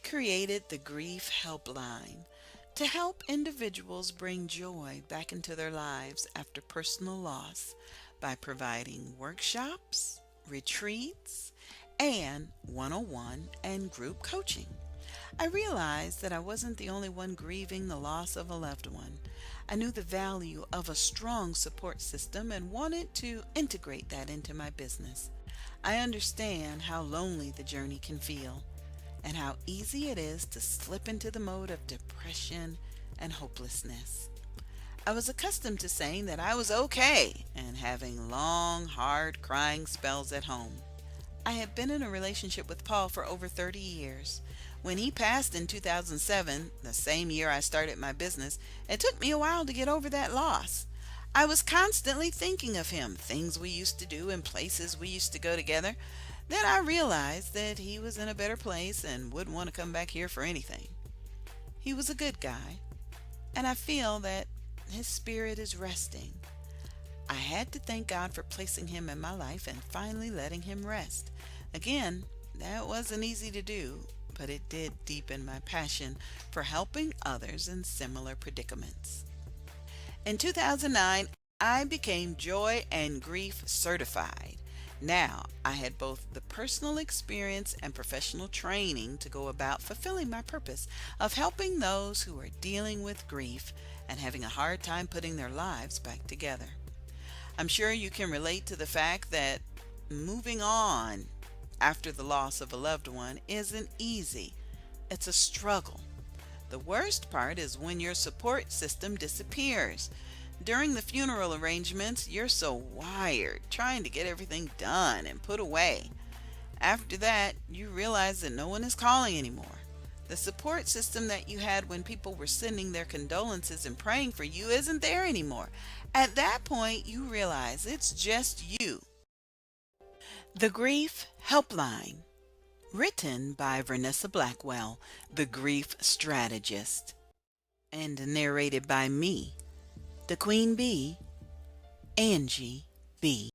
created the Grief Helpline to help individuals bring joy back into their lives after personal loss by providing workshops, retreats, and one-on-one and group coaching. I realized that I wasn't the only one grieving the loss of a loved one. I knew the value of a strong support system and wanted to integrate that into my business. I understand how lonely the journey can feel and how easy it is to slip into the mode of depression and hopelessness. I was accustomed to saying that I was okay and having long, hard crying spells at home. I had been in a relationship with Paul for over 30 years. When he passed in 2007, the same year I started my business, it took me a while to get over that loss. I was constantly thinking of him, things we used to do and places we used to go together. Then I realized that he was in a better place and wouldn't want to come back here for anything. He was a good guy, and I feel that his spirit is resting. I had to thank God for placing him in my life and finally letting him rest. Again, that wasn't easy to do, but it did deepen my passion for helping others in similar predicaments. In 2009, I became Joy and Grief certified. Now, I had both the personal experience and professional training to go about fulfilling my purpose of helping those who are dealing with grief and having a hard time putting their lives back together. I'm sure you can relate to the fact that moving on after the loss of a loved one isn't easy. It's a struggle. The worst part is when your support system disappears. During the funeral arrangements, you're so wired, trying to get everything done and put away. After that, you realize that no one is calling anymore. The support system that you had when people were sending their condolences and praying for you isn't there anymore. At that point, you realize it's just you. The Grief Helpline, written by Vernessa Blackwell, the Grief Strategist, and narrated by me, the Queen Bee, Angie B.